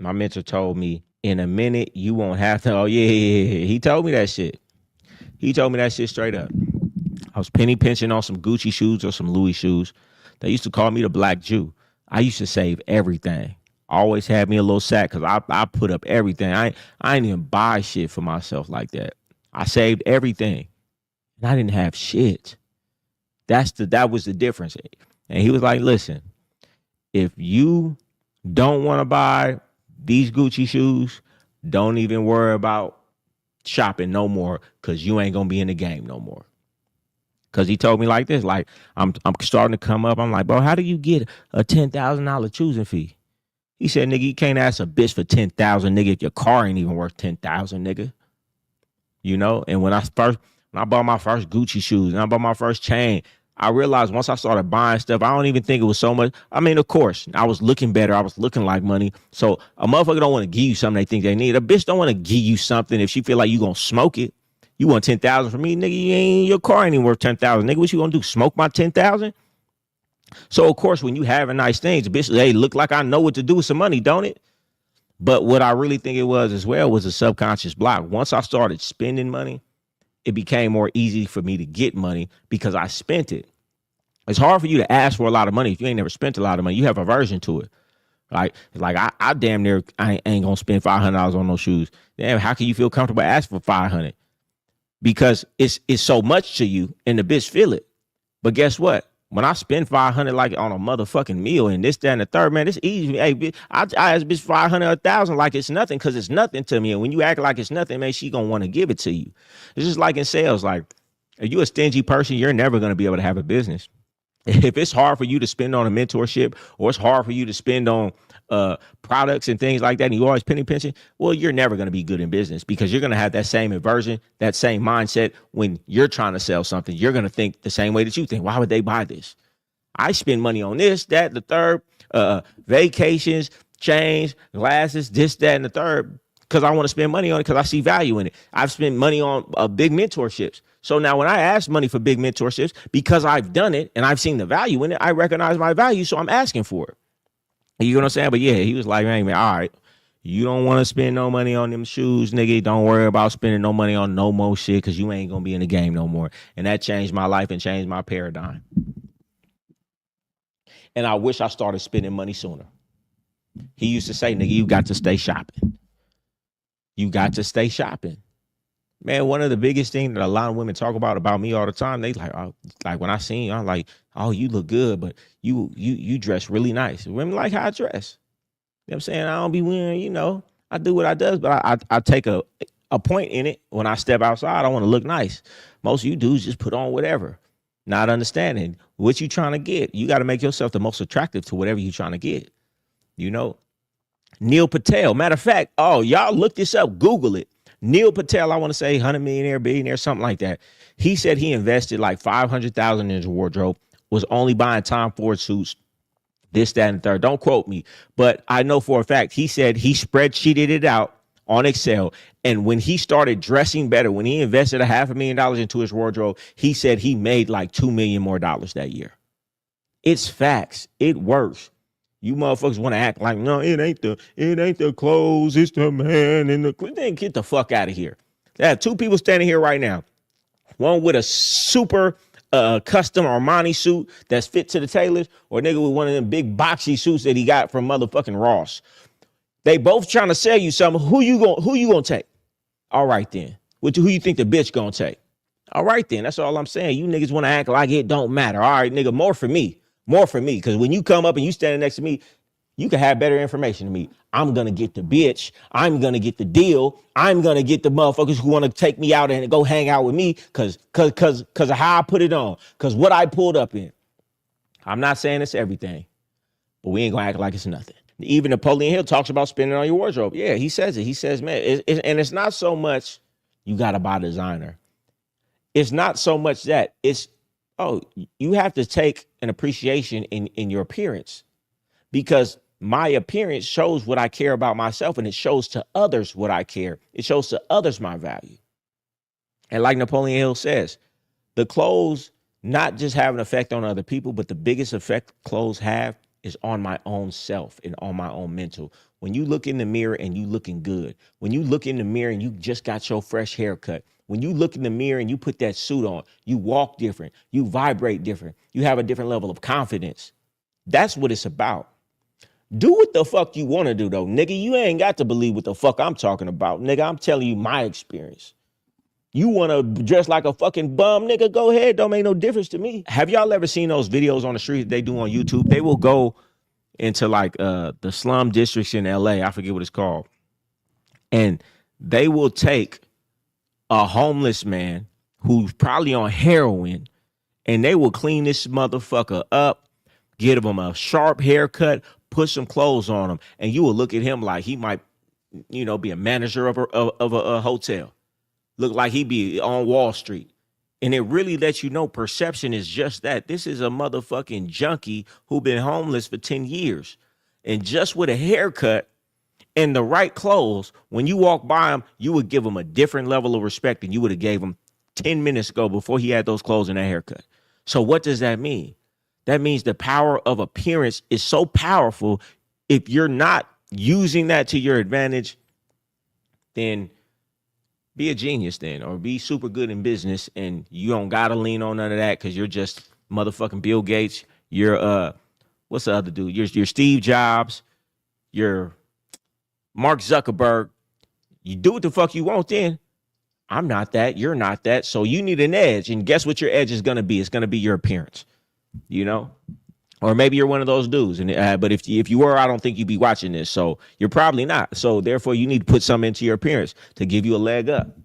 My mentor told me, in a minute, you won't have to. Oh, yeah, yeah, yeah. He told me that shit. He told me that shit straight up. I was penny pinching on some Gucci shoes or some Louis shoes. They used to call me the Black Jew. I used to save everything. Always had me a little sack because I put up everything. I ain't even buy shit for myself like that. I saved everything. And I didn't have shit. That was the difference. And he was like, listen, if you don't want to buy these Gucci shoes, don't even worry about shopping no more because you ain't gonna be in the game no more. Cause he told me like this, like I'm starting to come up. I'm like, bro, how do you get a $10,000 choosing fee? He said, nigga, you can't ask a bitch for 10,000, nigga, if your car ain't even worth 10,000, nigga. You know, and when I bought my first Gucci shoes and I bought my first chain, I realized once I started buying stuff, I don't even think it was so much. I mean, of course, I was looking better. I was looking like money. So a motherfucker don't want to give you something they think they need. A bitch don't want to give you something if she feel like you gonna smoke it. You want 10,000 from me, nigga? Your car ain't even worth 10,000, nigga. What you gonna do? Smoke my 10,000? So of course, when you having nice things, bitch, hey, look like I know what to do with some money, don't it? But what I really think it was as well was a subconscious block. Once I started spending money, it became more easy for me to get money because I spent it. It's hard for you to ask for a lot of money if you ain't never spent a lot of money. You have aversion to it. Like I damn near I ain't gonna spend $500 on those shoes. Damn, how can you feel comfortable asking for 500? Because it's so much to you and the bitch feel it. But guess what? When I spend 500 like on a motherfucking meal and this, that, and the third, man, it's easy. Hey, bitch, I ask bitch 500 or 1,000 like it's nothing because it's nothing to me. And when you act like it's nothing, man, she gonna want to give it to you. It's just like in sales. Like, if you a stingy person, you're never gonna be able to have a business. If it's hard for you to spend on a mentorship or it's hard for you to spend on products and things like that, and you always penny pinching, well, you're never going to be good in business because you're going to have that same aversion, that same mindset when you're trying to sell something. You're going to think the same way that you think. Why would they buy this? I spend money on this, that, the third, vacations, chains, glasses, this, that, and the third, because I want to spend money on it because I see value in it. I've spent money on big mentorships. So now when I ask money for big mentorships, because I've done it and I've seen the value in it, I recognize my value, so I'm asking for it. You know what I'm saying? But yeah, he was like, man, all right, you don't want to spend no money on them shoes, nigga. Don't worry about spending no money on no more shit because you ain't going to be in the game no more. And that changed my life and changed my paradigm. And I wish I started spending money sooner. He used to say, nigga, you got to stay shopping. You got to stay shopping. Man, one of the biggest things that a lot of women talk about me all the time, they like, oh, like when I seen you, I'm like, oh, you look good, but you dress really nice. Women like how I dress. You know what I'm saying? I don't be wearing, I do what I does, but I take a point in it. When I step outside, I want to look nice. Most of you dudes just put on whatever, not understanding what you trying to get. You got to make yourself the most attractive to whatever you trying to get. Neil Patel. Matter of fact, oh, y'all look this up, Google it. Neil Patel, I want to say 100 millionaire, billionaire, something like that. He said he invested like 500,000 in his wardrobe, was only buying Tom Ford suits, this, that, and the third. Don't quote me, but I know for a fact he said he spreadsheeted it out on Excel. And when he started dressing better, when he invested $500,000 into his wardrobe, he said he made like $2 million more that year. It's facts. It works. You motherfuckers want to act like, no, it ain't the clothes, it's the man in the then get the fuck out of here. I have two people standing here right now. One with a super custom Armani suit that's fit to the tailors, or a nigga with one of them big boxy suits that he got from motherfucking Ross. They both trying to sell you something. Who you gonna take? All right then. Who you think the bitch gonna take? All right then. That's all I'm saying. You niggas want to act like it don't matter. All right, nigga, more for me. More for me, because when you come up and you standing next to me, you can have better information than me. I'm going to get the bitch. I'm going to get the deal. I'm going to get the motherfuckers who want to take me out and go hang out with me because of how I put it on, because what I pulled up in. I'm not saying it's everything, but we ain't going to act like it's nothing. Even Napoleon Hill talks about spending on your wardrobe. Yeah, he says it. He says, man, and it's not so much you got to buy designer. It's not so much that. It's, oh, you have to take an appreciation in your appearance, because my appearance shows what I care about myself, and it shows to others what I care. It shows to others my value. And like Napoleon Hill says, the clothes not just have an effect on other people, but the biggest effect clothes have is on my own self and on my own mental. When you look in the mirror and you looking good, when you look in the mirror and you just got your fresh haircut, when you look in the mirror and you put that suit on, you walk different, you vibrate different, you have a different level of confidence. That's what it's about. Do what the fuck you want to do, though, nigga. You ain't got to believe what the fuck I'm talking about, nigga. I'm telling you my experience. You want to dress like a fucking bum, nigga? Go ahead. Don't make no difference to me. Have y'all ever seen those videos on the street that they do on YouTube? They will go into like the slum districts in LA. I forget what it's called. And they will take a homeless man who's probably on heroin and they will clean this motherfucker up, give him a sharp haircut, put some clothes on him, and you will look at him like he might, be a manager of a hotel. Look like he be on Wall Street. And it really lets you know perception is just that. This is a motherfucking junkie who been homeless for 10 years. And just with a haircut and the right clothes, when you walk by him, you would give him a different level of respect than you would have gave him 10 minutes ago before he had those clothes and that haircut. So what does that mean? That means the power of appearance is so powerful. If you're not using that to your advantage, then be a genius then, or be super good in business, and you don't gotta lean on none of that because you're just motherfucking Bill Gates. You're what's the other dude? You're Steve Jobs. You're Mark Zuckerberg. You do what the fuck you want then. I'm not that. You're not that. So you need an edge, and guess what your edge is gonna be? It's gonna be your appearance. Or maybe you're one of those dudes, and but if you were, I don't think you'd be watching this. So you're probably not. So therefore, you need to put something into your appearance to give you a leg up.